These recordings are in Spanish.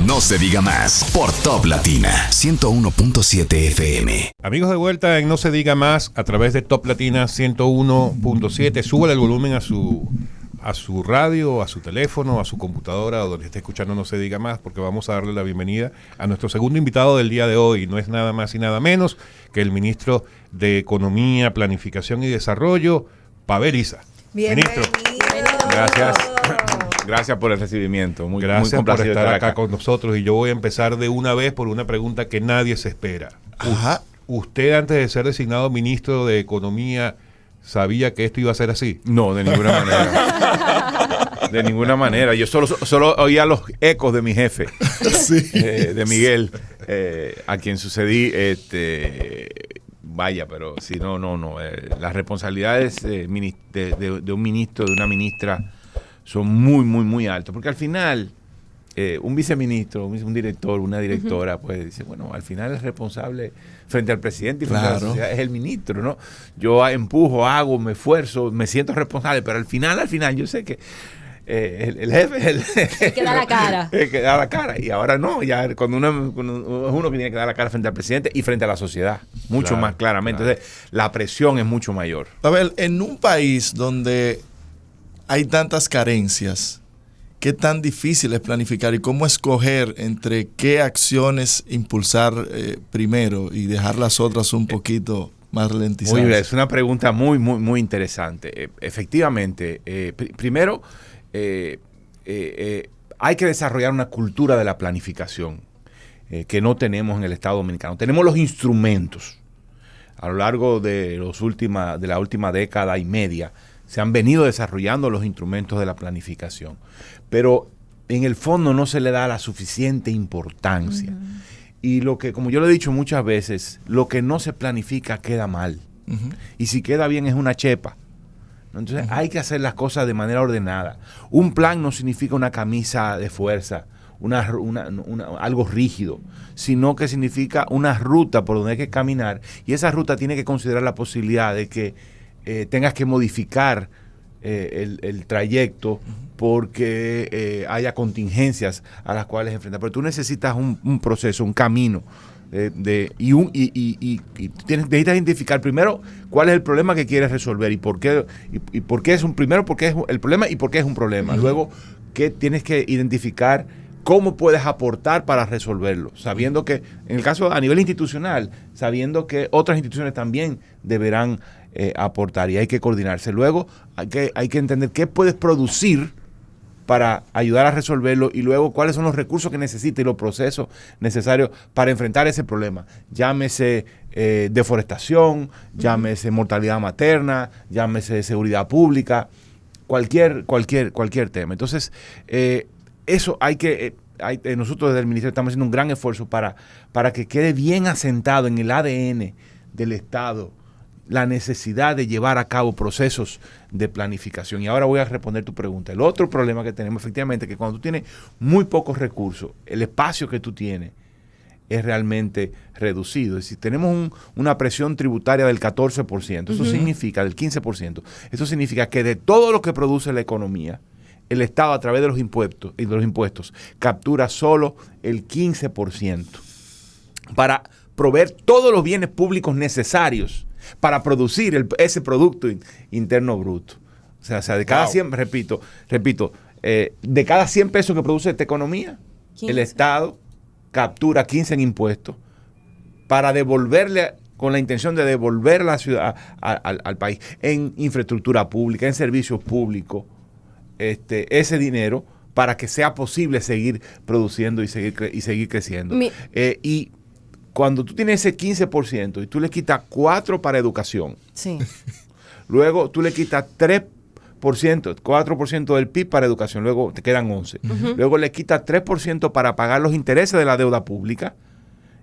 No se diga más por Top Latina 101.7 FM. Amigos, de vuelta en No se diga más a través de Top Latina 101.7. Súbale el volumen a su radio, a su teléfono, a su computadora, o donde esté escuchando No se diga más, porque vamos a darle la bienvenida a nuestro segundo invitado del día de hoy. No es nada más y nada menos que el ministro de Economía, Planificación y Desarrollo, Pavel Issa. Bienvenido. Ministro. Gracias. Gracias por el recibimiento. Gracias muy por complacido estar acá con nosotros. Y yo voy a empezar de una vez por una pregunta que nadie se espera. Ajá. ¿Usted, antes de ser designado ministro de Economía, sabía que esto iba a ser así? No, de ninguna manera. De ninguna manera. Yo solo oía los ecos de mi jefe, Sí. de Miguel, a quien sucedí. Vaya, pero si no. Las responsabilidades de un ministro, de una ministra, son muy, muy, muy altas. Porque al final, un viceministro, un director, una directora, pues dice, bueno, al final el responsable frente al presidente y frente a la sociedad es el ministro, ¿no? Yo empujo, hago, me esfuerzo, me siento responsable, pero al final yo sé que el jefe es el que da la cara. que da la cara. Y ahora no, ya cuando uno es uno que tiene que dar la cara frente al presidente y frente a la sociedad, mucho Claro, más claramente. claro. Entonces, la presión es mucho mayor. A ver, en un país donde hay tantas carencias, ¿qué tan difícil es planificar y cómo escoger entre qué acciones impulsar primero y dejar las otras un poquito más ralentizadas? Muy bien, es una pregunta muy, muy, muy interesante. Efectivamente, primero, hay que desarrollar una cultura de la planificación que no tenemos en el Estado Dominicano. Tenemos los instrumentos. A lo largo de la última década y media se han venido desarrollando los instrumentos de la planificación, pero en el fondo no se le da la suficiente importancia. Y como yo lo he dicho muchas veces, lo que no se planifica queda mal. Y si queda bien es una chepa. Entonces hay que hacer las cosas de manera ordenada. Un plan no significa una camisa de fuerza, algo rígido, sino que significa una ruta por donde hay que caminar, y esa ruta tiene que considerar la posibilidad de que tengas que modificar el trayecto porque haya contingencias a las cuales enfrentar. Pero tú necesitas un proceso, un camino, necesitas identificar primero cuál es el problema que quieres resolver y por qué es porque es el problema y por qué es un problema. Luego, que tienes que identificar cómo puedes aportar para resolverlo, sabiendo que, en el caso a nivel institucional, sabiendo que otras instituciones también deberán aportar, y hay que coordinarse. Luego hay que entender qué puedes producir para ayudar a resolverlo, y luego cuáles son los recursos que necesitas y los procesos necesarios para enfrentar ese problema. Llámese deforestación, llámese mortalidad materna, llámese seguridad pública, cualquier tema. Entonces, eso nosotros desde el Ministerio estamos haciendo un gran esfuerzo para que quede bien asentado en el ADN del Estado la necesidad de llevar a cabo procesos de planificación. Y ahora voy a responder tu pregunta. El otro problema que tenemos, efectivamente, es que cuando tú tienes muy pocos recursos, el espacio que tú tienes es realmente reducido. Es decir, tenemos una presión tributaria del 14%, eso significa, del 15%. Eso significa que de todo lo que produce la economía, el Estado, a través de los impuestos, captura solo el 15% para proveer todos los bienes públicos necesarios para producir ese Producto Interno Bruto. O sea, de cada 100, repito, de cada 100 pesos que produce esta economía, 15. El Estado captura 15 en impuestos para devolverle, con la intención de devolver a la ciudad, al país, en infraestructura pública, en servicios públicos, ese dinero para que sea posible seguir produciendo y seguir creciendo. Y cuando tú tienes ese 15% y tú le quitas 4% para educación, Sí. luego tú le quitas 4% del PIB para educación, luego te quedan 11%. Luego le quitas 3% para pagar los intereses de la deuda pública,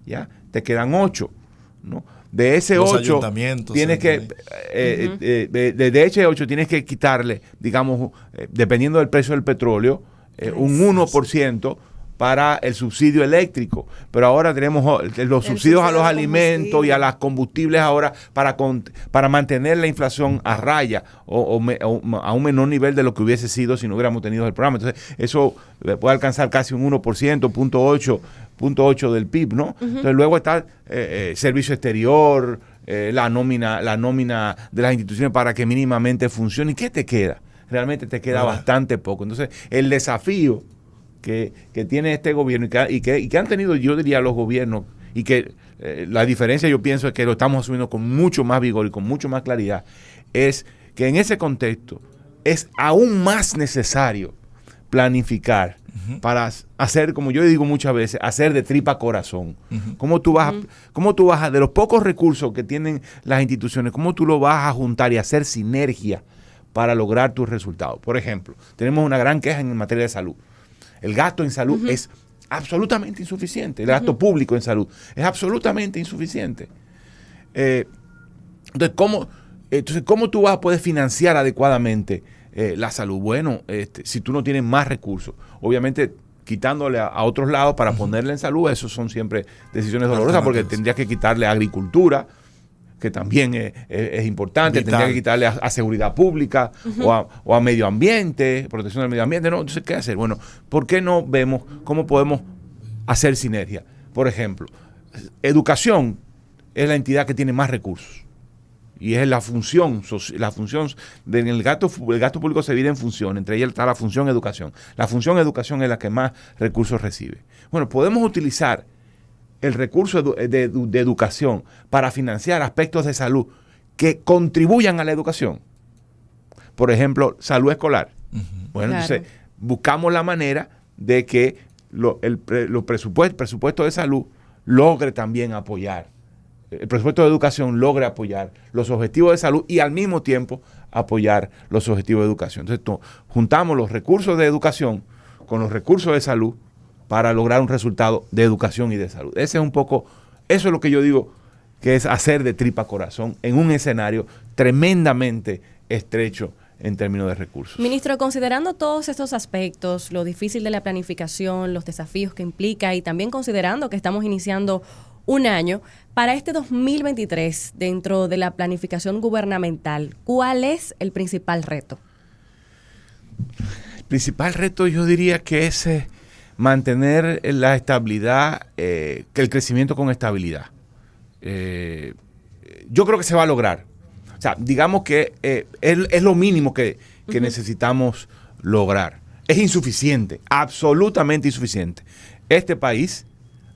¿ya? Te quedan 8%, ¿no? De ese Los 8 ayuntamientos, tienes que de ese 8 tienes que quitarle, digamos, dependiendo del precio del petróleo, un 1% para el subsidio eléctrico, pero ahora tenemos los subsidios a los alimentos y a los combustibles ahora para mantener la inflación a raya o a un menor nivel de lo que hubiese sido si no hubiéramos tenido el programa. Entonces, eso puede alcanzar casi un 1%, 0.8 del PIB, ¿no? Entonces, luego está servicio exterior, la nómina de las instituciones para que mínimamente funcione. ¿Y qué te queda? Realmente te queda bastante poco. Entonces, el desafío que tiene este gobierno y que han tenido, yo diría, los gobiernos, y que la diferencia yo pienso es que lo estamos asumiendo con mucho más vigor y con mucho más claridad, es que en ese contexto es aún más necesario planificar para hacer, como yo digo muchas veces, hacer de tripa corazón. ¿Cómo tú vas de los pocos recursos que tienen las instituciones, cómo tú lo vas a juntar y hacer sinergia para lograr tus resultados? Por ejemplo, tenemos una gran queja en materia de salud. El gasto en salud es absolutamente insuficiente. El gasto público en salud es absolutamente insuficiente. Entonces, ¿cómo tú vas a poder financiar adecuadamente la salud? Bueno, si tú no tienes más recursos, obviamente quitándole a otros lados para ponerle en salud, eso son siempre decisiones dolorosas, porque tendrías que quitarle a agricultura, que también es importante, tendría que quitarle a seguridad pública o a medio ambiente, protección del medio ambiente. No, entonces, ¿qué hacer? Bueno, ¿por qué no vemos cómo podemos hacer sinergia? Por ejemplo, educación es la entidad que tiene más recursos y es la función del gasto público se divide en función, entre ellas está la función educación. La función educación es la que más recursos recibe. Bueno, podemos utilizar el recurso de educación para financiar aspectos de salud que contribuyan a la educación. Por ejemplo, salud escolar. Bueno, entonces buscamos la manera de que el presupuesto de salud logre también apoyar. El presupuesto de educación logre apoyar los objetivos de salud y al mismo tiempo apoyar los objetivos de educación. Entonces, juntamos los recursos de educación con los recursos de salud para lograr un resultado de educación y de salud. Eso es lo que yo digo que es hacer de tripa corazón en un escenario tremendamente estrecho en términos de recursos. Ministro, considerando todos estos aspectos, lo difícil de la planificación, los desafíos que implica y también considerando que estamos iniciando un año, para este 2023, dentro de la planificación gubernamental, ¿cuál es el principal reto? El principal reto yo diría que es mantener la estabilidad, que el crecimiento con estabilidad. Yo creo que se va a lograr. O sea, digamos que es lo mínimo que necesitamos lograr. Es insuficiente, absolutamente insuficiente. Este país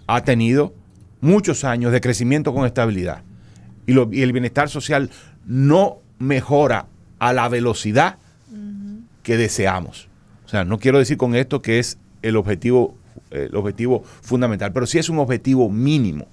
ha tenido muchos años de crecimiento con estabilidad y el bienestar social no mejora a la velocidad que deseamos. O sea, no quiero decir con esto que es el objetivo fundamental, pero sí es un objetivo mínimo.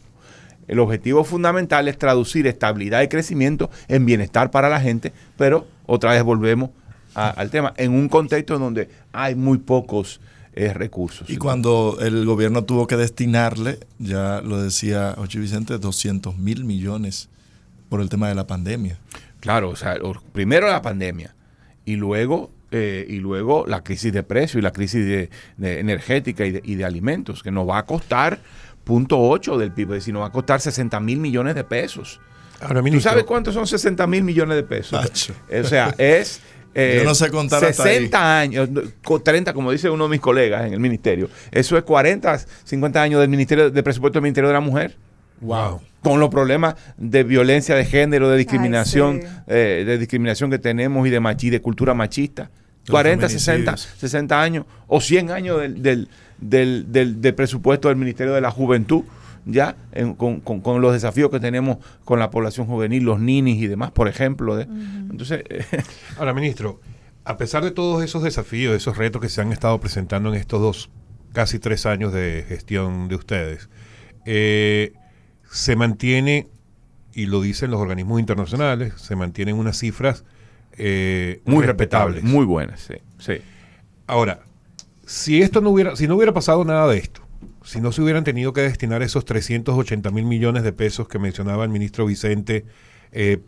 El objetivo fundamental es traducir estabilidad y crecimiento en bienestar para la gente, pero otra vez volvemos al tema, en un contexto donde hay muy pocos recursos. Y cuando el gobierno tuvo que destinarle, ya lo decía Jochi Vicente, 200,000 millones por el tema de la pandemia. Claro, o sea, primero la pandemia y luego la crisis de precios y la crisis de energética y de alimentos, que nos va a costar 0.8 del PIB, es decir, nos va a costar 60,000 millones de pesos. Ahora, ministro, ¿tú sabes cuántos son 60,000 millones de pesos? O sea, es... yo no sé contar 60 años, 30, como dice uno de mis colegas en el ministerio. Eso es 40, 50 años del presupuesto del Ministerio de la Mujer. Wow. Con los problemas de violencia de género, de discriminación, que tenemos y de cultura machista. 40, 60 años o 100 años del presupuesto del Ministerio de la Juventud, ya con los desafíos que tenemos con la población juvenil, los ninis y demás, por ejemplo. Entonces, ahora, ministro, a pesar de todos esos desafíos, esos retos que se han estado presentando en estos casi 3 años de gestión de ustedes, se mantiene, y lo dicen los organismos internacionales, se mantienen unas cifras muy respetables. Muy buenas, sí. Ahora, si no hubiera pasado nada de esto, si no se hubieran tenido que destinar esos 380,000 millones de pesos que mencionaba el ministro Vicente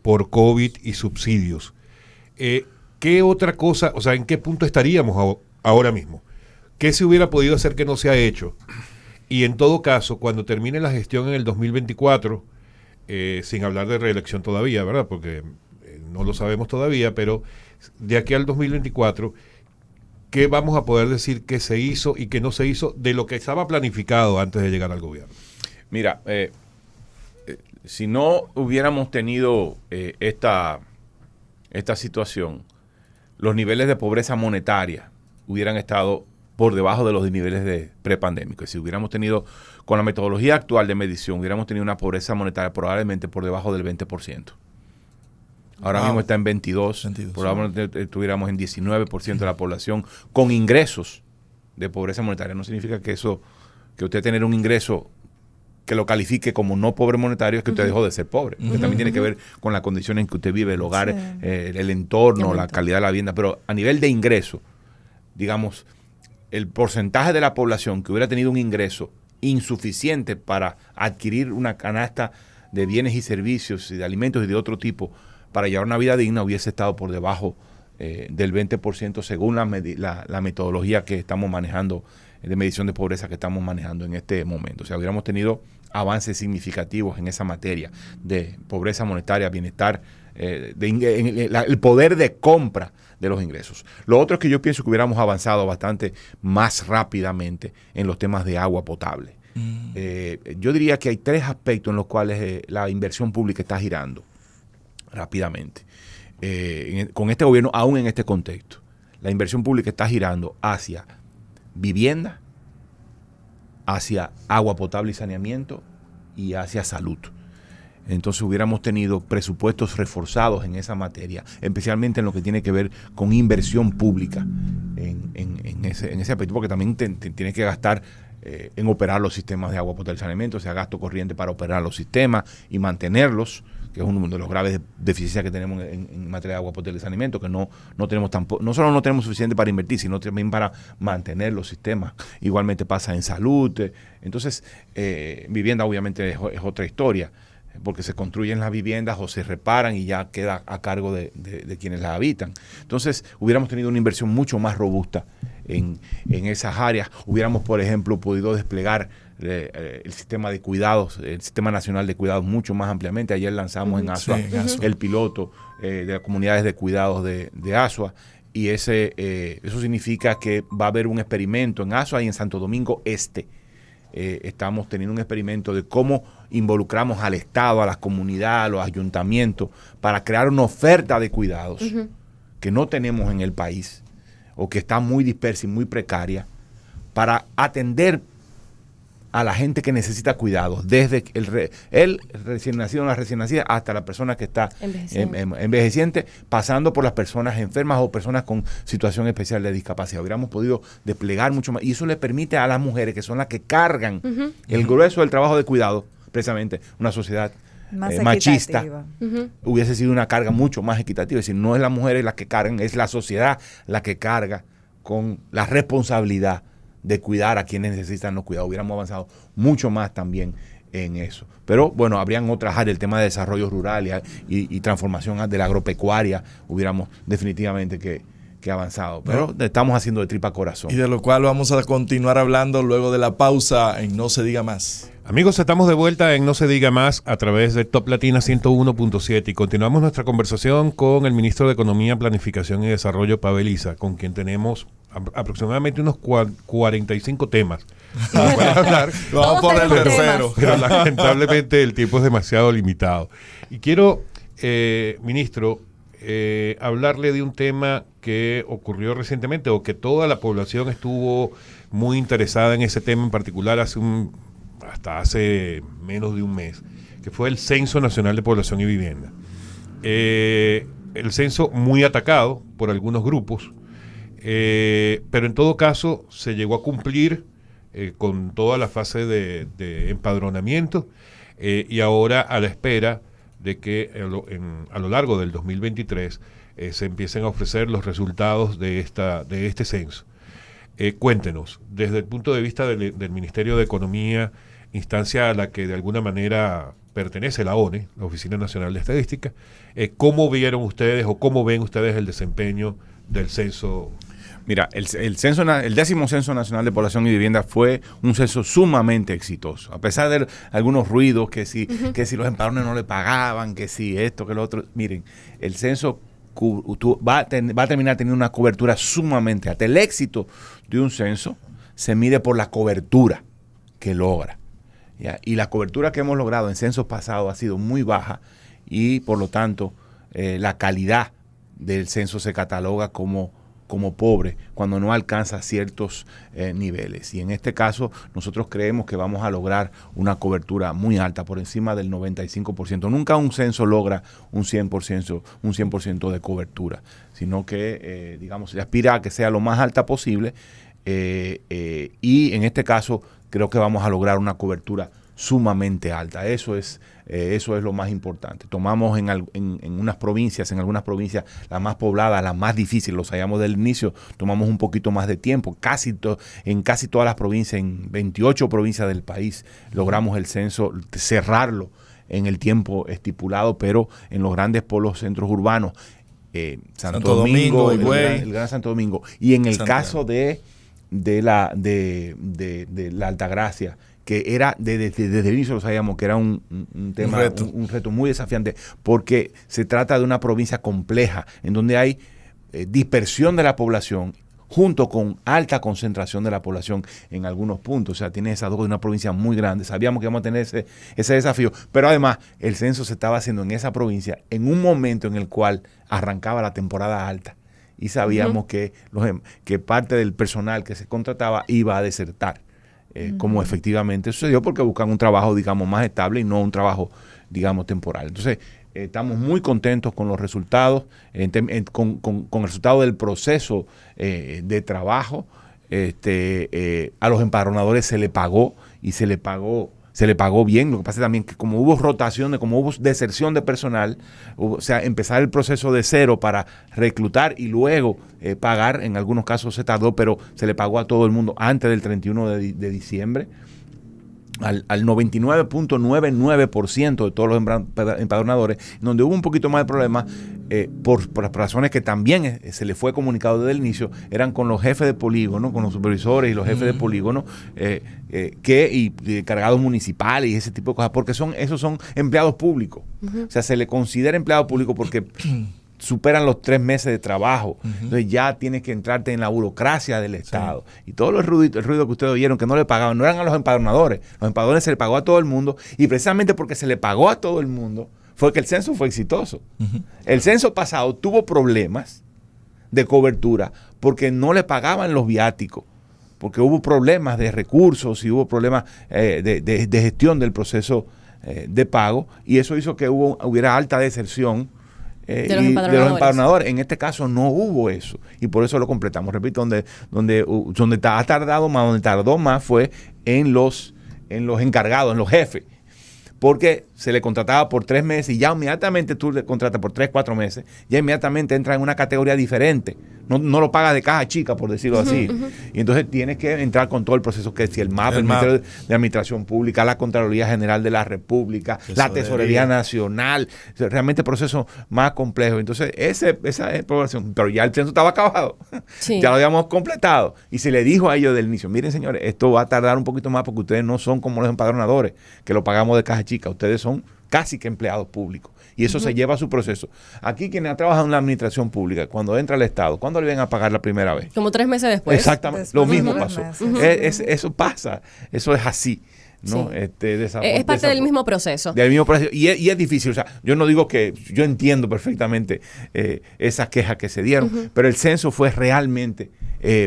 por COVID y subsidios, ¿qué otra cosa, o sea, en qué punto estaríamos ahora mismo? ¿qué se hubiera podido hacer que no se ha hecho? Y en todo caso, cuando termine la gestión en el 2024, sin hablar de reelección todavía, ¿verdad? Porque no lo sabemos todavía, pero de aquí al 2024, ¿qué vamos a poder decir que se hizo y que no se hizo de lo que estaba planificado antes de llegar al gobierno? Mira, si no hubiéramos tenido esta situación, los niveles de pobreza monetaria hubieran estado por debajo de los niveles de prepandémicos. Si hubiéramos tenido, con la metodología actual de medición, hubiéramos tenido una pobreza monetaria probablemente por debajo del 20%. Ahora mismo está en 22, probablemente estuviéramos en 19% de la población con ingresos de pobreza monetaria. No significa que usted tener un ingreso que lo califique como no pobre monetario es que usted dejó de ser pobre. Porque también tiene que ver con la condición en que usted vive, el hogar, el entorno, la calidad de la vivienda. Pero a nivel de ingreso, digamos, el porcentaje de la población que hubiera tenido un ingreso insuficiente para adquirir una canasta de bienes y servicios y de alimentos y de otro tipo para llevar una vida digna hubiese estado por debajo del 20% según la metodología que estamos manejando de medición de pobreza que estamos manejando en este momento. O sea, hubiéramos tenido avances significativos en esa materia de pobreza monetaria, bienestar, el poder de compra de los ingresos. Lo otro es que yo pienso que hubiéramos avanzado bastante más rápidamente en los temas de agua potable. Yo diría que hay 3 aspectos en los cuales la inversión pública está girando rápidamente. Con este gobierno, aún en este contexto, la inversión pública está girando hacia vivienda, hacia agua potable y saneamiento y hacia salud. Entonces hubiéramos tenido presupuestos reforzados en esa materia, especialmente en lo que tiene que ver con inversión pública en ese aspecto, porque también tienes que gastar en operar los sistemas de agua potable y saneamiento, o sea, gasto corriente para operar los sistemas y mantenerlos, que es uno de los graves deficiencias que tenemos en materia de agua potable y saneamiento, que no tenemos tampoco, no solo no tenemos suficiente para invertir, sino también para mantener los sistemas. Igualmente pasa en salud. Entonces, vivienda obviamente es otra historia, porque se construyen las viviendas o se reparan y ya queda a cargo de quienes las habitan. Entonces, hubiéramos tenido una inversión mucho más robusta en esas áreas. Hubiéramos, por ejemplo, podido desplegar el sistema de cuidados, el Sistema Nacional de Cuidados mucho más ampliamente. Ayer lanzamos en ASUA el piloto de las comunidades de cuidados de ASUA, y eso significa que va a haber un experimento en ASUA y en Santo Domingo Este. Estamos teniendo un experimento de cómo involucramos al Estado, a las comunidades, a los ayuntamientos, para crear una oferta de cuidados que no tenemos en el país, o que está muy dispersa y muy precaria, para atender a la gente que necesita cuidados, desde el recién nacido o la recién nacida hasta la persona que está envejeciente, pasando por las personas enfermas o personas con situación especial de discapacidad. Hubiéramos podido desplegar mucho más, y eso le permite a las mujeres, que son las que cargan el grueso del trabajo de cuidado, precisamente una sociedad machista, hubiese sido una carga mucho más equitativa. Es decir, no es las mujeres las que cargan, es la sociedad la que carga con la responsabilidad de cuidar a quienes necesitan los cuidados. Hubiéramos avanzado mucho más también en eso. Pero bueno, habrían otras áreas, el tema de desarrollo rural y transformación de la agropecuaria, hubiéramos definitivamente que avanzado. Pero estamos haciendo de tripa corazón. Y de lo cual vamos a continuar hablando luego de la pausa en No Se Diga Más. Amigos, estamos de vuelta en No Se Diga Más a través de Top Latina 101.7 y continuamos nuestra conversación con el ministro de Economía, Planificación y Desarrollo, Pavel Issa, con quien tenemos aproximadamente unos 45 temas para hablar. Vamos por el tercero. Pero lamentablemente el tiempo es demasiado limitado. Y quiero, ministro, hablarle de un tema que ocurrió recientemente, o que toda la población estuvo muy interesada en ese tema en particular hasta hace menos de un mes, que fue el Censo Nacional de Población y Vivienda. El censo muy atacado por algunos grupos, pero en todo caso se llegó a cumplir con toda la fase de empadronamiento, y ahora a la espera de que a lo largo del 2023 se empiecen a ofrecer los resultados de este censo. Cuéntenos, desde el punto de vista del Ministerio de Economía, instancia a la que de alguna manera pertenece la ONE, la Oficina Nacional de Estadística, ¿cómo vieron ustedes o cómo ven ustedes el desempeño del censo? Mira, el 10º Censo Nacional de Población y Vivienda fue un censo sumamente exitoso. A pesar de algunos ruidos, que si los empadrones no le pagaban, que si esto, que lo otro. Miren, el censo va a terminar teniendo una cobertura sumamente alta. El éxito de un censo se mide por la cobertura que logra. ¿Ya? Y la cobertura que hemos logrado en censos pasados ha sido muy baja y, por lo tanto, la calidad del censo se cataloga como pobre cuando no alcanza ciertos niveles. Y en este caso nosotros creemos que vamos a lograr una cobertura muy alta, por encima del 95%. Nunca un censo logra un 100% de cobertura, sino que, digamos, se aspira a que sea lo más alta posible y en este caso creo que vamos a lograr una cobertura sumamente alta. Eso es lo más importante. Tomamos en algunas provincias, las más pobladas, las más difíciles, los hallamos del inicio, tomamos un poquito más de tiempo. En casi todas las provincias, en 28 provincias del país, logramos el censo, cerrarlo en el tiempo estipulado, pero en los grandes polos centros urbanos, Santo Domingo, el Gran Santo Domingo, y en el Santiago. Caso de la Altagracia, que era desde el inicio lo sabíamos que era un tema, un reto muy desafiante, porque se trata de una provincia compleja, en donde hay dispersión de la población, junto con alta concentración de la población en algunos puntos. O sea, tiene esas dos, una provincia muy grande. Sabíamos que íbamos a tener ese desafío, pero además el censo se estaba haciendo en esa provincia en un momento en el cual arrancaba la temporada alta. Y sabíamos que parte del personal que se contrataba iba a desertar. Como efectivamente sucedió, porque buscan un trabajo, digamos, más estable y no un trabajo, digamos, temporal. Entonces, estamos muy contentos con los resultados, con el resultado del proceso de trabajo. A los empadronadores se le pagó y se le pagó bien. Lo que pasa también que como hubo rotación, como hubo deserción de personal, o sea, empezar el proceso de cero para reclutar y luego pagar, en algunos casos se tardó, pero se le pagó a todo el mundo antes del 31 de diciembre. Al 99.99% de todos los empadronadores, donde hubo un poquito más de problemas, por razones que también se le fue comunicado desde el inicio, eran con los jefes de polígono, con los supervisores y los jefes de polígono, y cargados municipales y ese tipo de cosas, porque esos son empleados públicos. O sea, se le considera empleado público porque superan los 3 meses de trabajo. Entonces ya tienes que entrarte en la burocracia del Estado. Sí. Y todo el ruido que ustedes oyeron que no le pagaban, no eran a los empadronadores. Los empadronadores se le pagó a todo el mundo, y precisamente porque se le pagó a todo el mundo fue que el censo fue exitoso. El censo pasado tuvo problemas de cobertura porque no le pagaban los viáticos, porque hubo problemas de recursos y hubo problemas de gestión del proceso de pago, y eso hizo que hubiera alta deserción de los empadronadores. En este caso no hubo eso, y por eso lo completamos. Repito, donde ha tardado más, donde tardó más fue en los encargados, en los jefes, porque se le contrataba por 3 meses y ya inmediatamente tú le contratas por 3, 4 meses, ya inmediatamente entra en una categoría diferente. No lo pagas de caja chica, por decirlo así. Y entonces tienes que entrar con todo el proceso, que si el MAP, el Ministerio de Administración Pública, la Contraloría General de la República, la Tesorería Nacional, realmente proceso más complejo. Entonces esa es población, pero ya el censo estaba acabado, sí. Ya lo habíamos completado, y se le dijo a ellos del inicio: miren, señores, esto va a tardar un poquito más porque ustedes no son como los empadronadores, que lo pagamos de caja chica, ustedes son casi que empleados públicos, y eso se lleva a su proceso. Aquí, quienes han trabajado en la administración pública, cuando entra al Estado, ¿cuándo le vienen a pagar la primera vez? Como 3 meses después. Exactamente, lo mismo pasó. Eso pasa, eso es así, ¿no? Sí. Es parte del mismo proceso. Del mismo proceso, y es difícil. O sea, yo no digo que yo entiendo perfectamente esas quejas que se dieron, pero el censo fue realmente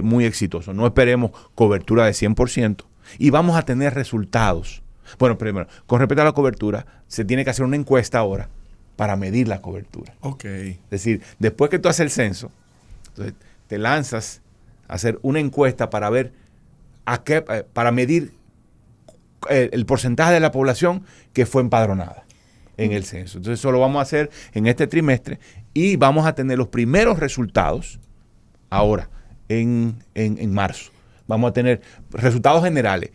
muy exitoso. No esperemos cobertura de 100%, y vamos a tener resultados. Bueno, primero, con respecto a la cobertura, se tiene que hacer una encuesta ahora para medir la cobertura. Es decir, después que tú haces el censo, entonces te lanzas a hacer una encuesta para ver para medir el porcentaje de la población que fue empadronada en el censo. Entonces eso lo vamos a hacer en este trimestre, y vamos a tener los primeros resultados ahora en marzo. Vamos a tener resultados generales.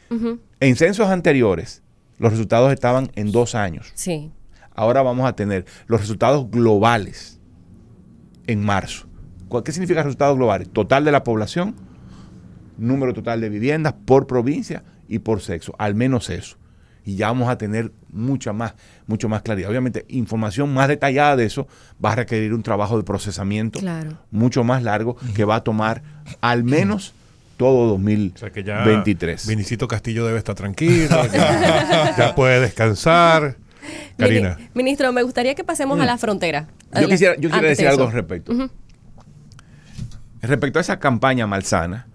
En censos anteriores, los resultados estaban en 2 años. Sí. Ahora vamos a tener los resultados globales en marzo. ¿Qué significa resultados globales? Total de la población, número total de viviendas por provincia y por sexo, al menos eso. Y ya vamos a tener mucho más claridad. Obviamente, información más detallada de eso va a requerir un trabajo de procesamiento mucho más largo que va a tomar al menos todo 2023. O sea que ya Vinicito Castillo debe estar tranquilo, ya puede descansar. Karina. Ministro, me gustaría que pasemos a la frontera. Yo quisiera decir algo al respecto. Respecto a esa campaña malsana,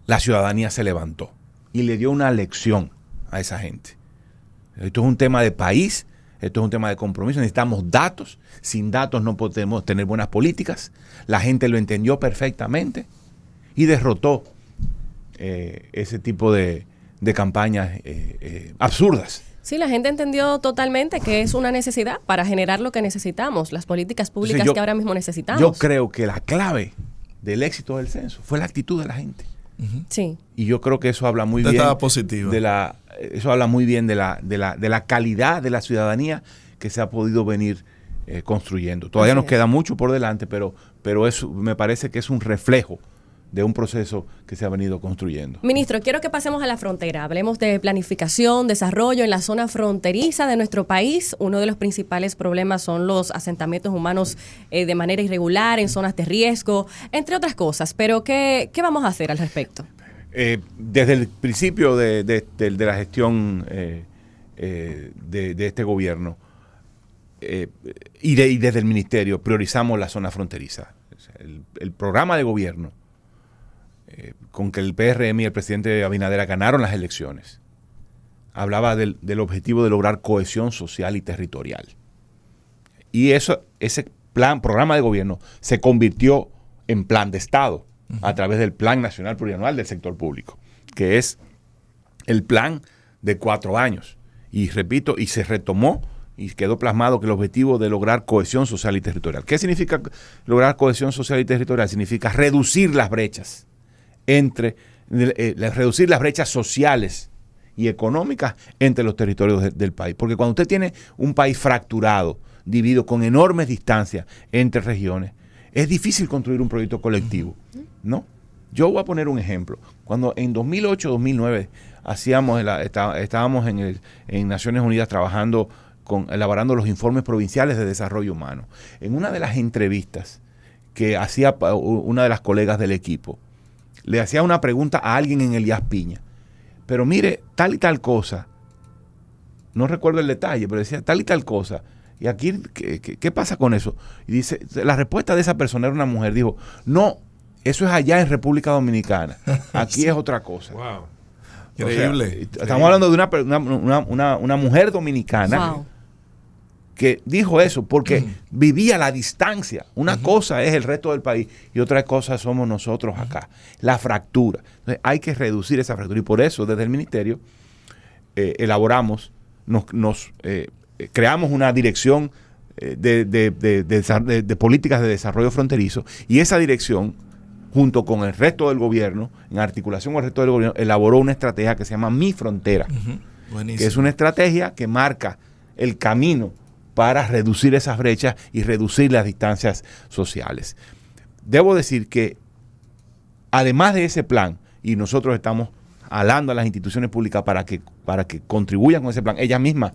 la ciudadanía se levantó y le dio una lección a esa gente. Esto es un tema de país, esto es un tema de compromiso, necesitamos datos, sin datos no podemos tener buenas políticas, la gente lo entendió perfectamente y derrotó ese tipo de campañas absurdas. Sí, la gente entendió totalmente que es una necesidad para generar lo que necesitamos, las políticas públicas que ahora mismo necesitamos. Yo creo que la clave del éxito del censo fue la actitud de la gente. Sí. Y yo creo que eso habla muy bien eso habla muy bien de la calidad de la ciudadanía que se ha podido venir construyendo. Todavía nos queda mucho por delante, pero eso me parece que es un reflejo de un proceso que se ha venido construyendo. Ministro, quiero que pasemos a la frontera. Hablemos de planificación, desarrollo en la zona fronteriza de nuestro país. Uno de los principales problemas son los asentamientos humanos de manera irregular en zonas de riesgo, entre otras cosas. Pero, ¿qué vamos a hacer al respecto? Desde el principio de la gestión de este gobierno y desde el ministerio priorizamos la zona fronteriza. O sea, el programa de gobierno con que el PRM y el presidente Abinader ganaron las elecciones, hablaba del objetivo de lograr cohesión social y territorial. Y ese programa de gobierno se convirtió en plan de Estado a través del Plan Nacional Plurianual del Sector Público, que es el plan de 4 años. Y repito, y se retomó y quedó plasmado que el objetivo de lograr cohesión social y territorial. ¿Qué significa lograr cohesión social y territorial? Significa reducir las brechas reducir las brechas sociales y económicas entre los territorios del país. Porque cuando usted tiene un país fracturado, dividido con enormes distancias entre regiones, es difícil construir un proyecto colectivo, ¿no? Yo voy a poner un ejemplo. Cuando en 2008-2009 estábamos en Naciones Unidas trabajando elaborando los informes provinciales de desarrollo humano. En una de las entrevistas que hacía una de las colegas del equipo, le hacía una pregunta a alguien en Elías Piña. Pero mire, tal y tal cosa, no recuerdo el detalle, pero decía tal y tal cosa. Y aquí, ¿qué pasa con eso? Y dice, la respuesta de esa persona era una mujer, dijo, no, eso es allá en República Dominicana, aquí es otra cosa. Wow. Increíble. Estamos hablando de una mujer dominicana. Wow. Que dijo eso porque vivía la distancia. Una cosa es el resto del país y otra cosa somos nosotros acá. La fractura. Entonces, hay que reducir esa fractura y por eso desde el ministerio elaboramos, creamos una dirección de políticas de desarrollo fronterizo y esa dirección junto con el resto del gobierno, en articulación con el resto del gobierno, elaboró una estrategia que se llama Mi Frontera, que es una estrategia que marca el camino para reducir esas brechas y reducir las distancias sociales. Debo decir que, además de ese plan, y nosotros estamos alando a las instituciones públicas para que contribuyan con ese plan, ellas mismas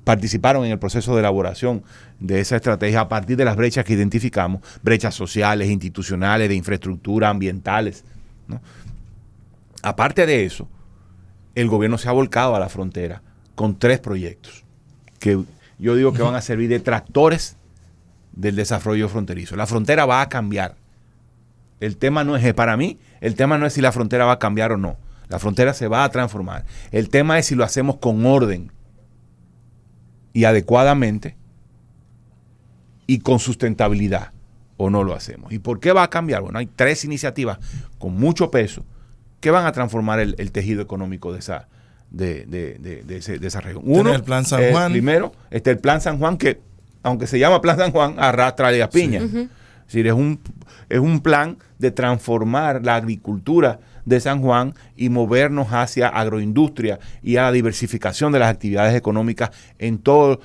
participaron en el proceso de elaboración de esa estrategia a partir de las brechas que identificamos, brechas sociales, institucionales, de infraestructura, ambientales, ¿no? Aparte de eso, el gobierno se ha volcado a la frontera con 3 proyectos que yo digo que van a servir de tractores del desarrollo fronterizo. La frontera va a cambiar. El tema no es, para mí, el tema no es si la frontera va a cambiar o no. La frontera se va a transformar. El tema es si lo hacemos con orden y adecuadamente y con sustentabilidad o no lo hacemos. ¿Y por qué va a cambiar? Bueno, hay 3 iniciativas con mucho peso que van a transformar el tejido económico de esa región. Uno, el Plan San Juan. Primero, el Plan San Juan, que aunque se llama Plan San Juan, arrastra a Elías Piña. Sí. Es decir, es un plan de transformar la agricultura de San Juan y movernos hacia agroindustria y a la diversificación de las actividades económicas en toda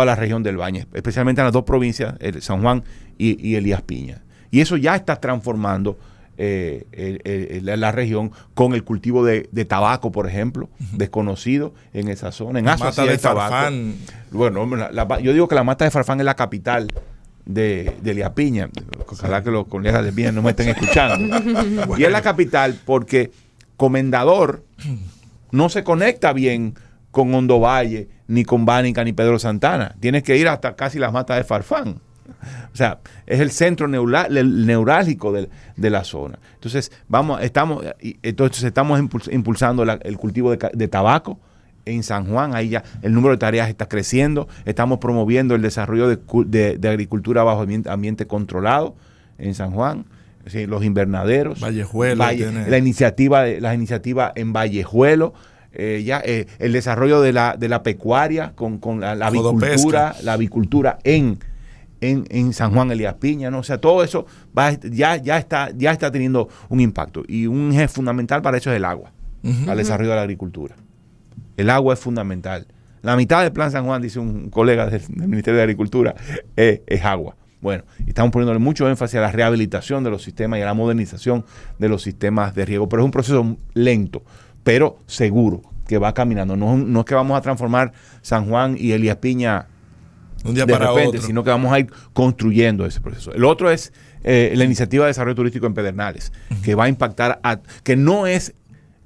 la región del Valle, especialmente en las dos provincias, San Juan y Elías Piña. Y eso ya está transformando la región con el cultivo de tabaco, por ejemplo, desconocido en esa zona. En Azua sí hay tabaco. Farfán. Bueno, yo digo que la mata de Farfán es la capital de Elías Piña. Ojalá que los colegas de Piña no me estén escuchando. Bueno. Y es la capital porque Comendador no se conecta bien con Hondo Valle, ni con Bánica, ni Pedro Santana. Tienes que ir hasta casi las matas de Farfán. O sea, es el centro neurálgico de la zona. Entonces, estamos impulsando el cultivo de tabaco en San Juan. Ahí ya el número de tareas está creciendo. Estamos promoviendo el desarrollo de agricultura bajo ambiente controlado en San Juan. Sí, los invernaderos. Vallejuelo. Las iniciativas en Vallejuelo. El desarrollo de la pecuaria con la avicultura en San Juan Elías Piña, ¿no? O sea, todo eso ya está teniendo un impacto. Y un eje fundamental para eso es el agua, para el desarrollo de la agricultura. El agua es fundamental. La mitad del Plan San Juan, dice un colega del Ministerio de Agricultura, es agua. Bueno, y estamos poniéndole mucho énfasis a la rehabilitación de los sistemas y a la modernización de los sistemas de riego. Pero es un proceso lento, pero seguro, que va caminando. No es que vamos a transformar San Juan y Elías Piña un día de para repente, otro, sino que vamos a ir construyendo ese proceso. El otro es la iniciativa de desarrollo turístico en Pedernales, que va a impactar que no es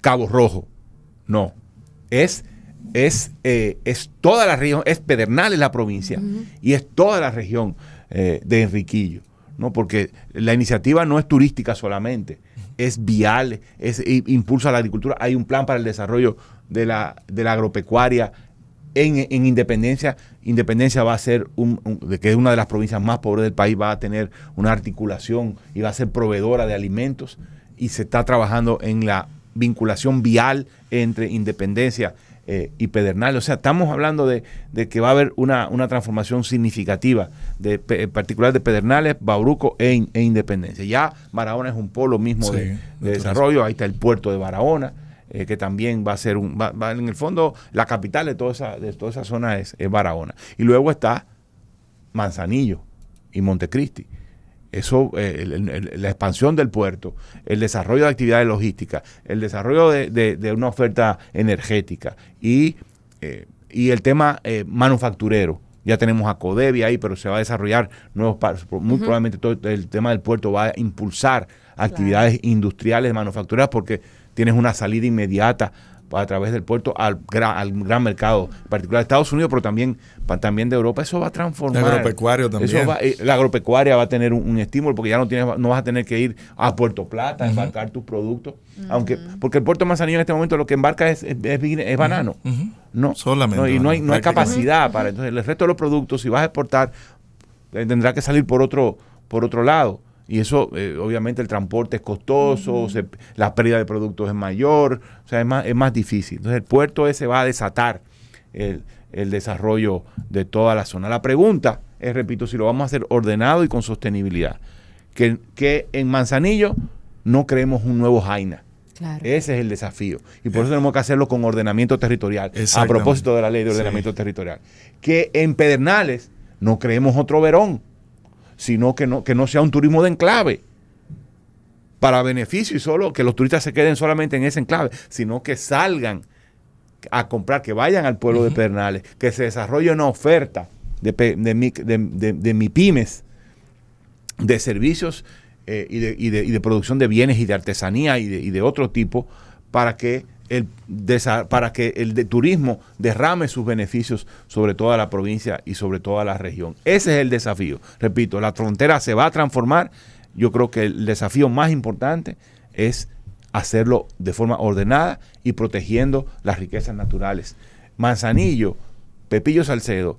Cabo Rojo, no, es toda la región, es Pedernales la provincia, y es toda la región de Enriquillo, ¿no? Porque la iniciativa no es turística solamente, es vial, impulsa la agricultura. Hay un plan para el desarrollo de la agropecuaria en Independencia. Independencia va a ser que es una de las provincias más pobres del país, va a tener una articulación y va a ser proveedora de alimentos, y se está trabajando en la vinculación vial entre Independencia y Pedernales. O sea, estamos hablando de que va a haber una transformación significativa, en particular de Pedernales, Bauruco e Independencia. Ya Barahona es un polo mismo de desarrollo. Ahí está el puerto de Barahona, que también va a ser en el fondo la capital de toda esa zona es Barahona. Y luego está Manzanillo y Montecristi. Eso, la expansión del puerto, el desarrollo de actividades logísticas, el desarrollo de una oferta energética y el tema manufacturero. Ya tenemos a Codevi ahí, pero se va a desarrollar nuevos pasos. Muy probablemente todo el tema del puerto va a impulsar actividades industriales, manufactureras, porque tienes una salida inmediata a través del puerto al gran mercado, en particular de Estados Unidos, pero también de Europa. Eso va a transformar. El agropecuario también. La agropecuaria va a tener un estímulo, porque ya no vas a tener que ir a Puerto Plata a embarcar tus productos. Porque el puerto de Manzanillo en este momento lo que embarca es banano. No, solamente. Y no hay capacidad para. Entonces, el resto de los productos, si vas a exportar, tendrá que salir por otro lado. Y eso, obviamente, el transporte es costoso, la pérdida de productos es mayor, o sea, es más difícil. Entonces, el puerto ese va a desatar el desarrollo de toda la zona. La pregunta es, repito, si lo vamos a hacer ordenado y con sostenibilidad. Que en Manzanillo no creemos un nuevo Jaina. Claro. Ese es el desafío. Y por eso tenemos que hacerlo con ordenamiento territorial, a propósito de la ley de ordenamiento territorial. Que en Pedernales no creemos otro Verón, sino que no sea un turismo de enclave para beneficio y solo que los turistas se queden solamente en ese enclave, sino que salgan a comprar, que vayan al pueblo de Pedernales, que se desarrolle una oferta de MIPYMES, de servicios y de producción de bienes y de artesanía y de otro tipo, para que el de turismo derrame sus beneficios sobre toda la provincia y sobre toda la región. Ese es el desafío. Repito, la frontera se va a transformar. Yo creo que el desafío más importante es hacerlo de forma ordenada y protegiendo las riquezas naturales. Manzanillo, Pepillo Salcedo,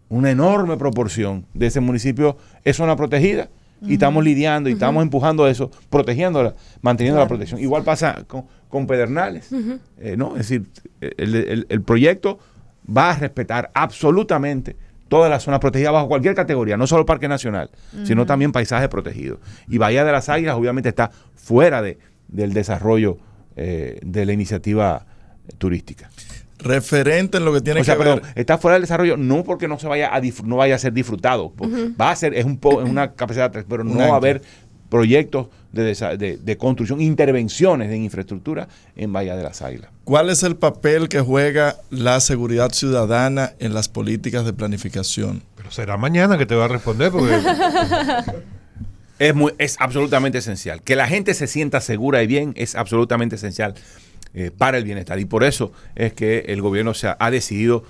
una enorme proporción de ese municipio es zona protegida. Y estamos lidiando y estamos empujando eso, protegiéndola, manteniendo la protección. Igual pasa con Pedernales, ¿no? Es decir, el proyecto va a respetar absolutamente toda la zona protegida bajo cualquier categoría, no solo Parque Nacional, sino también paisaje protegido. Y Bahía de las Águilas obviamente está fuera del desarrollo de la iniciativa turística. Referente en lo que tiene que ver. Está fuera del desarrollo no porque no se vaya no vaya a ser disfrutado. Va a ser, es una capacidad, pero no va a haber proyectos de construcción, intervenciones en infraestructura en Bahía de las Águilas. ¿Cuál es el papel que juega la seguridad ciudadana en las políticas de planificación? Pero será mañana que te va a responder porque Es absolutamente esencial. Que la gente se sienta segura y bien es absolutamente esencial para el bienestar. Y por eso es que el gobierno ha decidido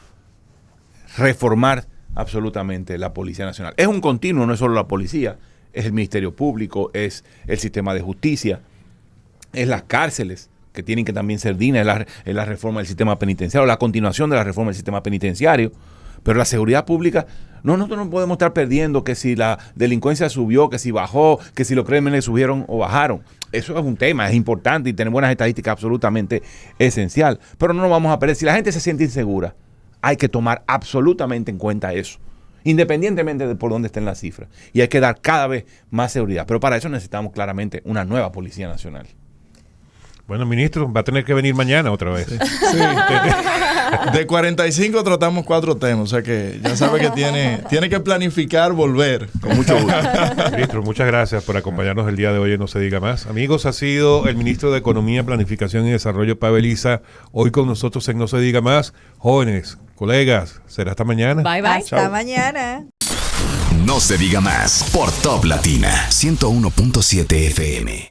reformar absolutamente la Policía Nacional. Es un continuo, no es solo la policía, es el Ministerio Público, es el sistema de justicia, es las cárceles, que tienen que también ser dignas, es la reforma del sistema penitenciario, la continuación de la reforma del sistema penitenciario. Pero la seguridad pública, nosotros no podemos estar perdiendo que si la delincuencia subió, que si bajó, que si los crímenes subieron o bajaron. Eso es un tema, es importante y tener buenas estadísticas absolutamente esencial. Pero no nos vamos a perder. Si la gente se siente insegura, hay que tomar absolutamente en cuenta eso, independientemente de por dónde estén las cifras. Y hay que dar cada vez más seguridad. Pero para eso necesitamos claramente una nueva Policía Nacional. bueno, ministro, va a tener que venir mañana otra vez. Sí. De 45 tratamos 4 temas, o sea que ya sabe que tiene que planificar volver. Con mucho gusto. Ministro, muchas gracias por acompañarnos el día de hoy en No Se Diga Más. Amigos, ha sido el ministro de Economía, Planificación y Desarrollo, Pavel Issa, hoy con nosotros en No Se Diga Más. Jóvenes, colegas, será hasta mañana. Bye, bye. Hasta mañana. No se diga más por Top Latina 101.7 FM.